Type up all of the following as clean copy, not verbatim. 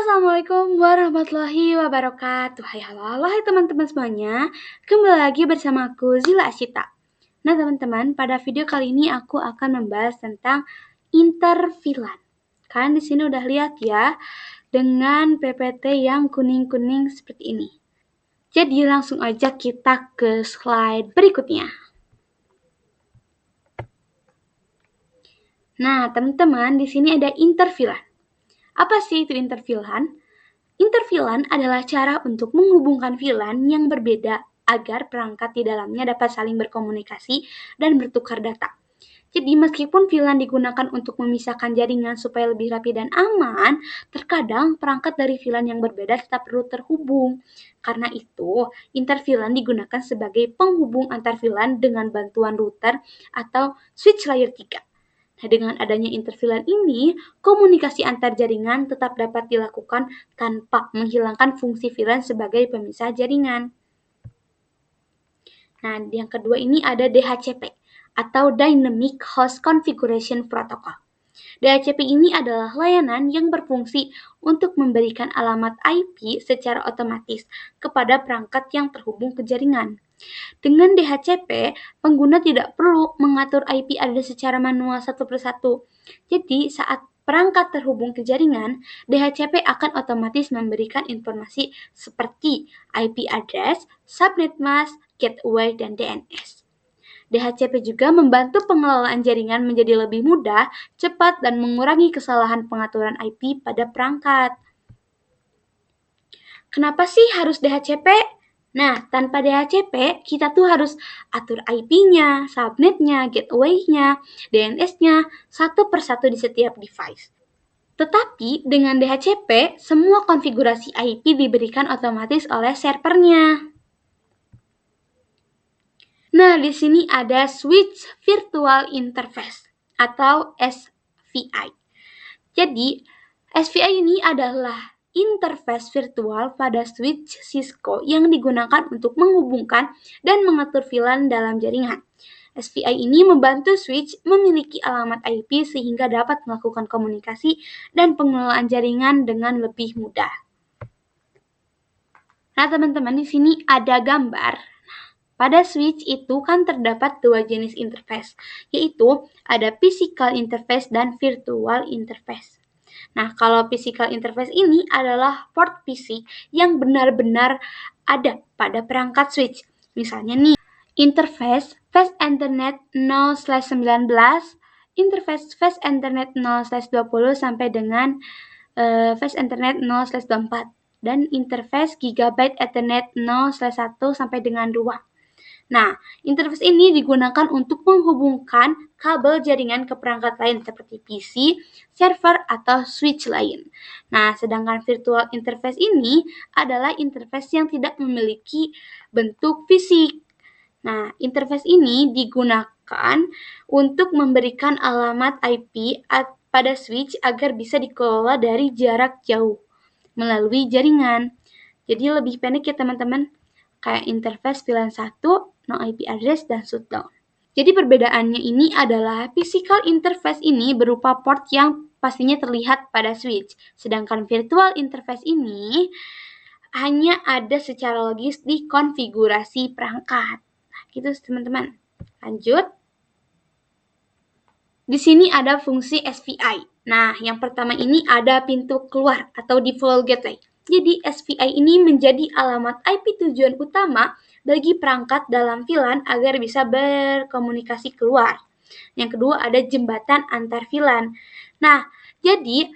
Assalamualaikum warahmatullahi wabarakatuh. Hai teman-teman semuanya. Kembali lagi bersama aku Zila Asyita. Nah teman-teman, pada video kali ini aku akan membahas tentang interfilan. Kalian di sini udah lihat ya dengan PPT yang kuning-kuning seperti ini. Jadi langsung aja kita ke slide berikutnya. Nah teman-teman, di sini ada interfilan. Apa sih itu interfilan? Interfilan adalah cara untuk menghubungkan VLAN yang berbeda agar perangkat di dalamnya dapat saling berkomunikasi dan bertukar data. Jadi meskipun VLAN digunakan untuk memisahkan jaringan supaya lebih rapi dan aman, terkadang perangkat dari VLAN yang berbeda tetap perlu terhubung. Karena itu, interVLAN digunakan sebagai penghubung antar VLAN dengan bantuan router atau switch layer 3. Nah, dengan adanya interVLAN ini, komunikasi antar jaringan tetap dapat dilakukan tanpa menghilangkan fungsi VLAN sebagai pemisah jaringan. Nah, yang kedua ini ada DHCP atau Dynamic Host Configuration Protocol. DHCP ini adalah layanan yang berfungsi untuk memberikan alamat IP secara otomatis kepada perangkat yang terhubung ke jaringan. Dengan DHCP, pengguna tidak perlu mengatur IP address secara manual satu persatu. Jadi, saat perangkat terhubung ke jaringan, DHCP akan otomatis memberikan informasi seperti IP address, subnet mask, gateway, dan DNS. DHCP juga membantu pengelolaan jaringan menjadi lebih mudah, cepat, dan mengurangi kesalahan pengaturan IP pada perangkat. Kenapa sih harus DHCP? Nah, tanpa DHCP, kita tuh harus atur IP-nya, subnetnya, gateway-nya, DNS-nya, satu persatu di setiap device. Tetapi, dengan DHCP, semua konfigurasi IP diberikan otomatis oleh servernya. Nah, di sini ada Switch Virtual Interface atau SVI. Jadi, SVI ini adalah interface virtual pada switch Cisco yang digunakan untuk menghubungkan dan mengatur VLAN dalam jaringan. SVI ini membantu switch memiliki alamat IP sehingga dapat melakukan komunikasi dan pengelolaan jaringan dengan lebih mudah. Nah, teman-teman, di sini ada gambar. Pada switch itu kan terdapat dua jenis interface, yaitu ada physical interface dan virtual interface. Nah, kalau physical interface ini adalah port PC yang benar-benar ada pada perangkat switch. Misalnya nih, interface Fast Ethernet 0/19, interface Fast Ethernet 0/20 sampai dengan Fast Ethernet 0/24, dan interface Gigabyte Ethernet 0/1 sampai dengan 2. Nah, interface ini digunakan untuk menghubungkan kabel jaringan ke perangkat lain seperti PC, server, atau switch lain. Nah, sedangkan virtual interface ini adalah interface yang tidak memiliki bentuk fisik. Nah, interface ini digunakan untuk memberikan alamat IP pada switch agar bisa dikelola dari jarak jauh melalui jaringan. Jadi lebih pendek ya teman-teman, kayak interface VLAN 1, no IP address, dan shutdown. Jadi perbedaannya ini adalah physical interface ini berupa port yang pastinya terlihat pada switch, sedangkan virtual interface ini hanya ada secara logis di konfigurasi perangkat. Nah, gitu teman-teman. Lanjut. Di sini ada fungsi SVI. Nah, yang pertama ini ada pintu keluar atau default gateway. Jadi, SVI ini menjadi alamat IP tujuan utama bagi perangkat dalam VLAN agar bisa berkomunikasi keluar. Yang kedua ada jembatan antar VLAN. Nah, jadi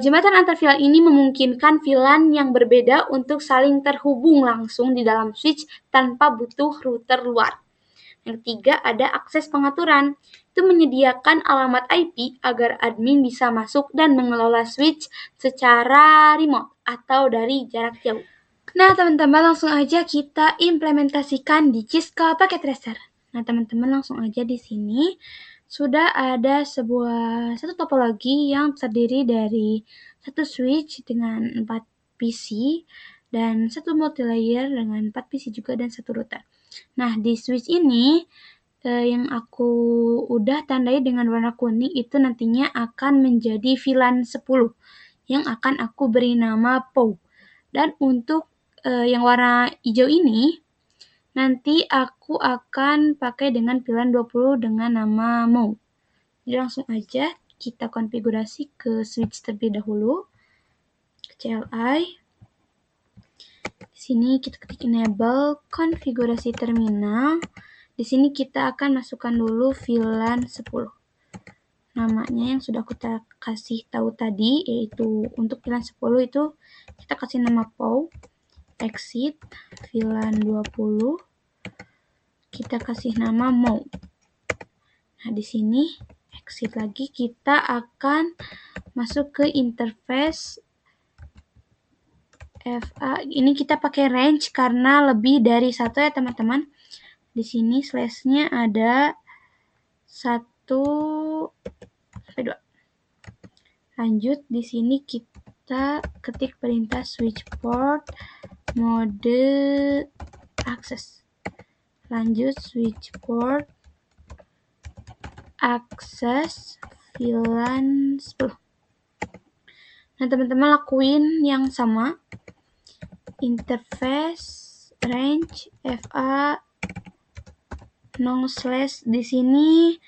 jembatan antar VLAN ini memungkinkan VLAN yang berbeda untuk saling terhubung langsung di dalam switch tanpa butuh router luar. Yang ketiga ada akses pengaturan. Itu menyediakan alamat IP agar admin bisa masuk dan mengelola switch secara remote atau dari jarak jauh. Nah, teman-teman langsung aja kita implementasikan di Cisco Packet Tracer. Nah, teman-teman langsung aja di sini sudah ada satu topologi yang terdiri dari satu switch dengan 4 PC dan satu multilayer dengan 4 PC juga dan satu router. Nah, di switch ini yang aku udah tandai dengan warna kuning itu nantinya akan menjadi VLAN 10. yang akan aku beri nama POW. Dan untuk yang warna hijau ini, nanti aku akan pakai dengan pilihan 20 dengan nama MOW. Jadi langsung aja kita konfigurasi ke switch terlebih dahulu. CLI. Di sini kita ketik enable konfigurasi terminal. Di sini kita akan masukkan dulu VLAN 10. Namanya yang sudah kita kasih tahu tadi, yaitu untuk VLAN 10 itu kita kasih nama POW, exit, VLAN 20, kita kasih nama MOW. Nah, di sini exit lagi, kita akan masuk ke interface FA. Ini kita pakai range karena lebih dari satu ya teman-teman. Di sini slashnya ada 1 sampai 2. Lanjut, di sini kita ketik perintah switch port mode akses. Lanjut switch port akses VLAN 10. Nah, teman-teman lakuin yang sama. Interface range FA no slash, di sini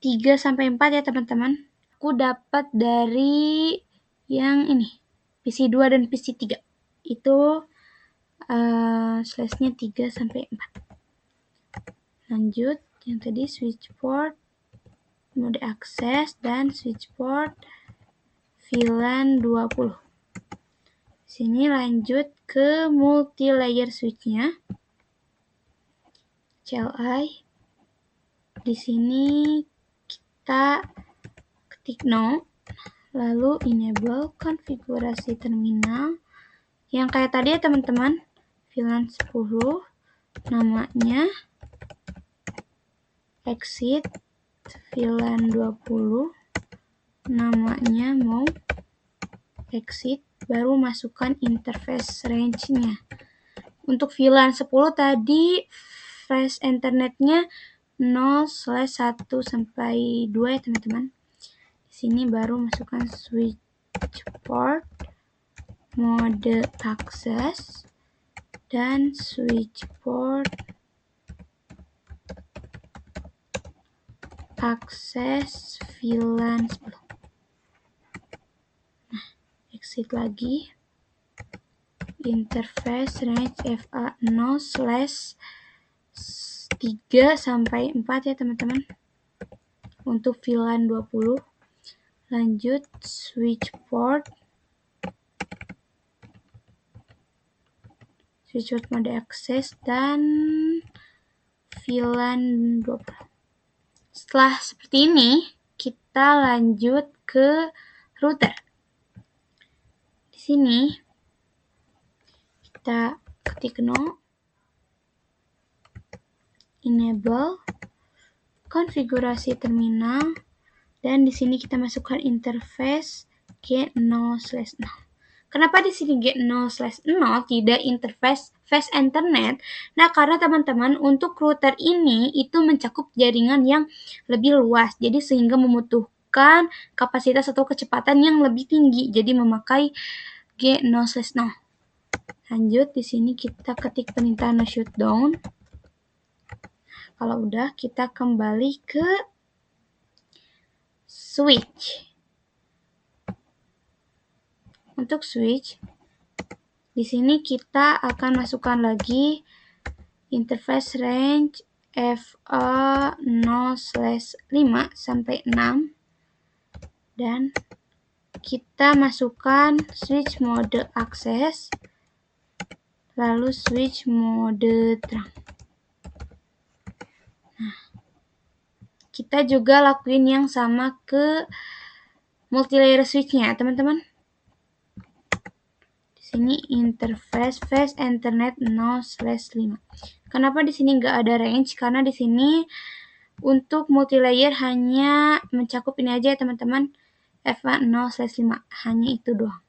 3 sampai 4 ya teman-teman. Aku dapat dari yang ini, PC2 dan PC3. Itu slashnya 3 sampai 4. Lanjut, yang tadi switch port mode akses dan switch port VLAN 20. Sini lanjut ke multi-layer switch-nya. CLI. Di sini kita ketik no, lalu enable konfigurasi terminal. Yang kayak tadi ya teman-teman, VLAN 10, namanya exit, VLAN 20, namanya mau exit, baru masukkan interface range-nya. Untuk VLAN 10 tadi flash internetnya 0/1 sampai 2 ya teman-teman. Di sini baru masukkan switch port mode akses dan switch port akses VLAN 10. Nah, exit lagi. Interface range FA 0/3 sampai 4 ya teman-teman. Untuk VLAN 20. Lanjut switch port mode akses dan VLAN 20. Setelah seperti ini, kita lanjut ke router. Di sini kita ketik no, enable konfigurasi terminal, dan di sini kita masukkan interface G0/0. Kenapa di sini G0/0 tidak interface fast internet? Nah, karena teman-teman untuk router ini itu mencakup jaringan yang lebih luas, jadi sehingga membutuhkan kapasitas atau kecepatan yang lebih tinggi, jadi memakai G0/0. Lanjut, di sini kita ketik perintah no shutdown. Kalau udah, kita kembali ke switch. Untuk switch, di sini kita akan masukkan lagi interface range FA 0/5 sampai 6 dan kita masukkan switch mode akses lalu switch mode terang. Nah, kita juga lakuin yang sama ke multi-layer switch-nya, teman-teman. Di sini interface fast internet 0/5. Kenapa di sini nggak ada range? Karena di sini untuk multi-layer hanya mencakup ini aja ya teman-teman, FA 0/5, hanya itu doang.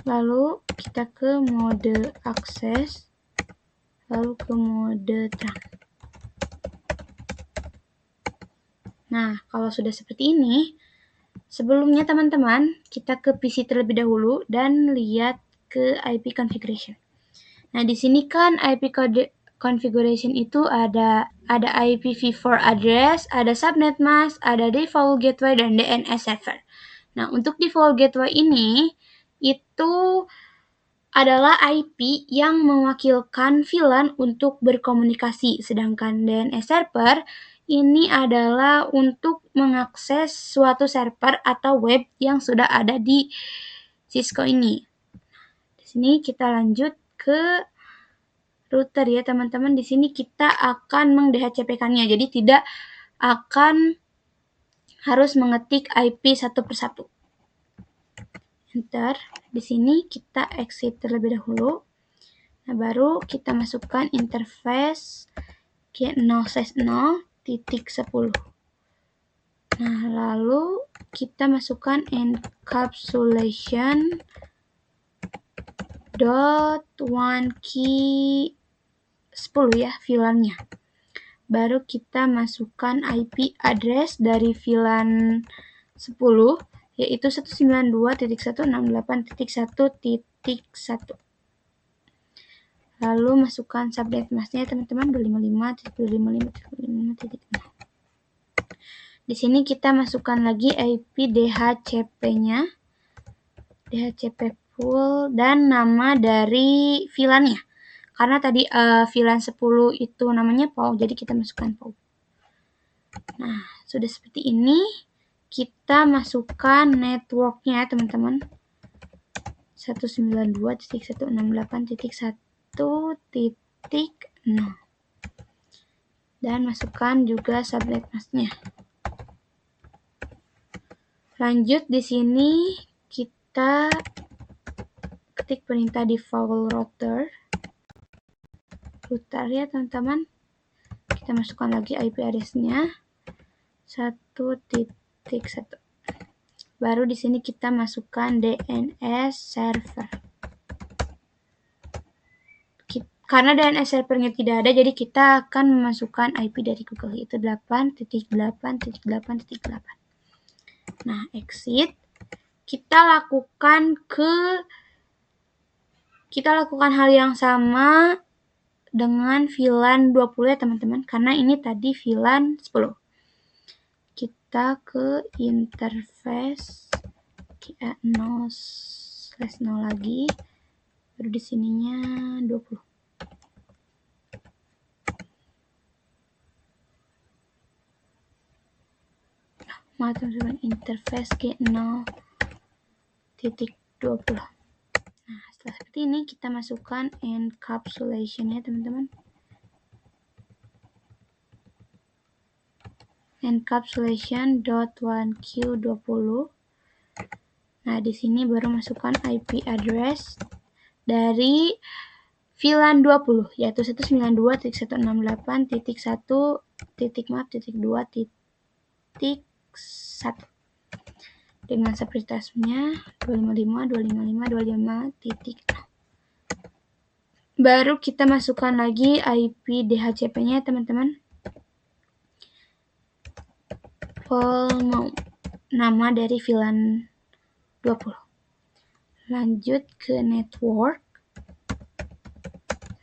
Lalu kita ke mode akses, lalu ke mode terang. Nah, kalau sudah seperti ini, sebelumnya teman-teman, kita ke PC terlebih dahulu dan lihat ke IP configuration. Nah, di sini kan IP configuration itu ada IPv4 address, ada subnet mask, ada default gateway, dan DNS server. Nah, untuk default gateway ini, itu adalah IP yang mewakilkan VLAN untuk berkomunikasi, sedangkan DNS server ini adalah untuk mengakses suatu server atau web yang sudah ada di Cisco ini. Di sini kita lanjut ke router ya teman-teman. Di sini kita akan meng-DHCP-kannya, jadi tidak akan harus mengetik IP satu persatu. Enter. Di sini kita exit terlebih dahulu. Nah, baru kita masukkan interface G0/0.10. Nah, lalu kita masukkan encapsulation .1key 10 ya VLAN-nya. Baru kita masukkan IP address dari VLAN 10 yaitu 192.168.1.1. Lalu masukkan subnet masknya teman-teman 255.255.0. Di sini kita masukkan lagi IP DHCP-nya, DHCP pool dan nama dari VLAN-nya. Karena tadi VLAN 10 itu namanya POW, jadi kita masukkan POW. Nah, sudah seperti ini. Kita masukkan network-nya ya teman-teman. 192.168.1.0 dan masukkan juga subnet masknya. Lanjut di sini kita ketik perintah default router ya teman-teman. Kita masukkan lagi IP address-nya 1.1. Baru di sini kita masukkan DNS server. Karena DNS servernya tidak ada, jadi kita akan memasukkan IP dari Google, yaitu 8.8.8.8. Nah, exit. Kita lakukan hal yang sama dengan VLAN 20 ya teman-teman, karena ini tadi VLAN 10. Kita ke interface 0/0 lagi, baru di sininya 20. Maaf teman-teman, interface G0.20. Nah, setelah seperti ini kita masukkan encapsulation ya teman-teman. Encapsulation.1q20. Nah, di sini baru masukkan IP address dari VLAN 20 yaitu 192.168.1.2.1 dengan subretasnya 255.255.255.0. Baru kita masukkan lagi IP DHCP-nya teman-teman. Nama dari VLAN 20. Lanjut ke network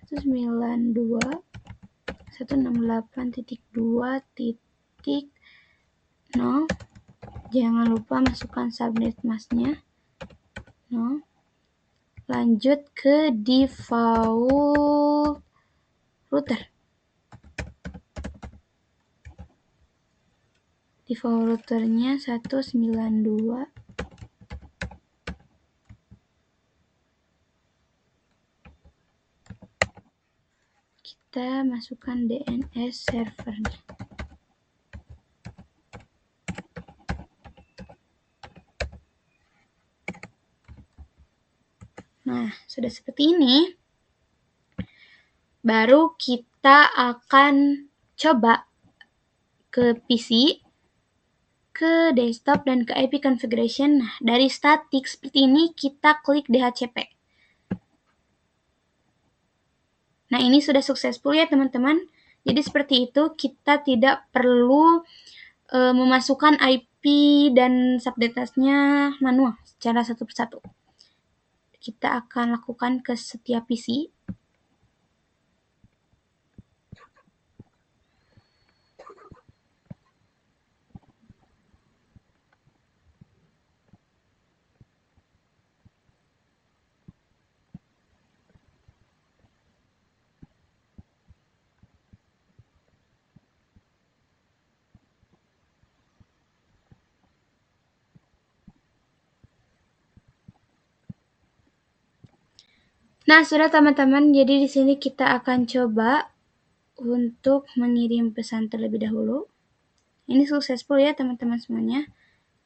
192.168.2.0. Jangan lupa masukkan subnet masknya 0. Lanjut ke default router. Default routernya 192. Kita masukkan DNS servernya. Nah, sudah seperti ini. Baru kita akan coba ke PC, ke desktop, dan ke IP configuration. Nah, dari static seperti ini kita klik DHCP. Nah, ini sudah successful ya teman-teman. Jadi seperti itu, kita tidak perlu memasukkan IP dan subnetlistnya manual secara satu persatu. Kita akan lakukan ke setiap PC. Nah, sudah teman-teman, jadi di sini kita akan coba untuk mengirim pesan terlebih dahulu. Ini successful ya teman-teman semuanya.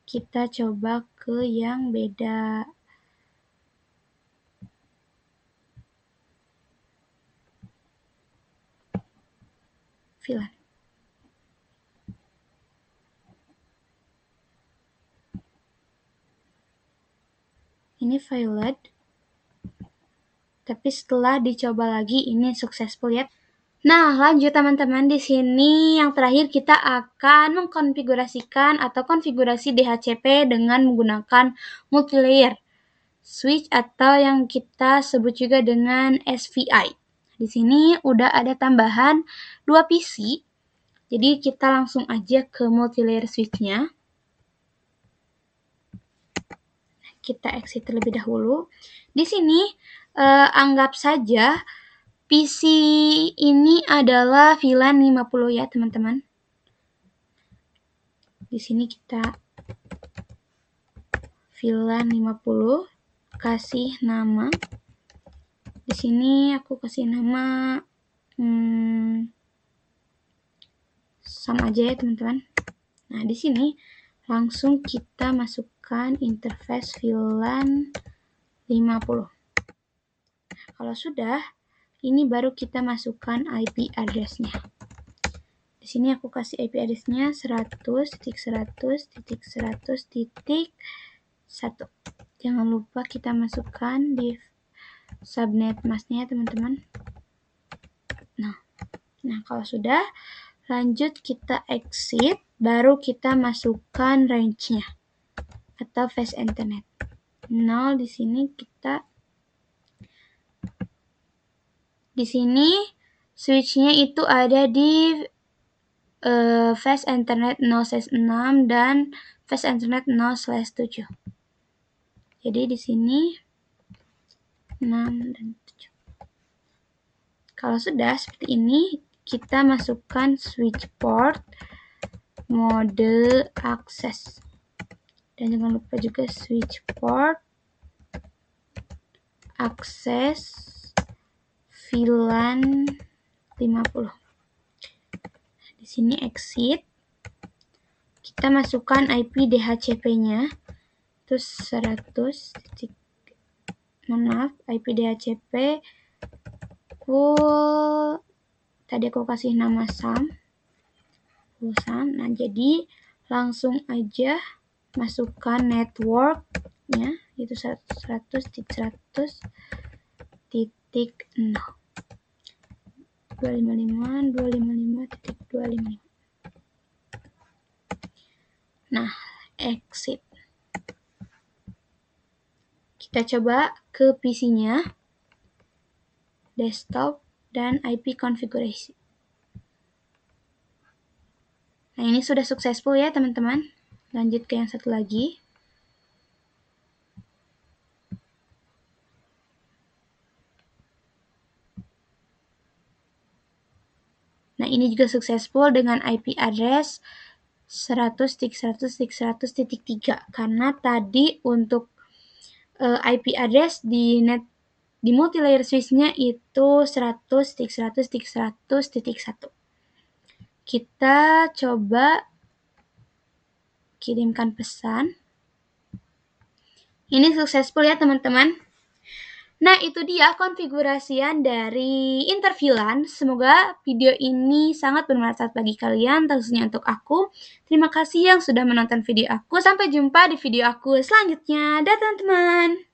Kita coba ke yang beda. VLAN. Ini failed. Tapi setelah dicoba lagi ini successful ya. Nah, lanjut teman-teman, di sini yang terakhir kita akan mengkonfigurasikan atau konfigurasi DHCP dengan menggunakan multilayer switch atau yang kita sebut juga dengan SVI. Di sini udah ada tambahan 2 PC. Jadi kita langsung aja ke multilayer switch-nya. Kita exit terlebih dahulu. Di sini anggap saja PC ini adalah VLAN 50 ya teman-teman. Di sini kita VLAN 50, kasih nama. Di sini aku kasih nama sama aja ya teman-teman. Nah, di sini langsung kita masukkan interface VLAN 50. Kalau sudah, ini baru kita masukkan IP address-nya. Di sini aku kasih IP address-nya 100.100.100.1. Jangan lupa kita masukkan di subnet mask-nya teman-teman. Nah, kalau sudah, lanjut kita exit, baru kita masukkan range-nya atau fast internet. 0 di sini kita switch-nya itu ada di fast internet 0/6 dan fast internet 0/7. Jadi di sini 6 dan 7. Kalau sudah seperti ini, kita masukkan switch port mode akses. Dan jangan lupa juga switch port akses VLAN 50. Di sini exit. Kita masukkan IP DHCP-nya. Terus 100. IP DHCP full. Tadi aku kasih nama SAM. Full SAM. Nah, jadi langsung aja masukkan network-nya yaitu 100.100.0. 255.255.255. Nah, exit. Kita coba ke PC-nya, desktop, dan IP configuration. Nah, ini sudah successful ya teman-teman. Lanjut ke yang satu lagi. Nah, ini juga successful dengan IP address 100.100.100.3 karena tadi untuk IP address di multilayer switch-nya itu 100.100.100.1. Kita coba kirimkan pesan. Ini successful ya teman-teman. Nah, itu dia konfigurasian dari interVLAN. Semoga video ini sangat bermanfaat bagi kalian, khususnya untuk aku. Terima kasih yang sudah menonton video aku. Sampai jumpa di video aku selanjutnya. Dadah teman-teman.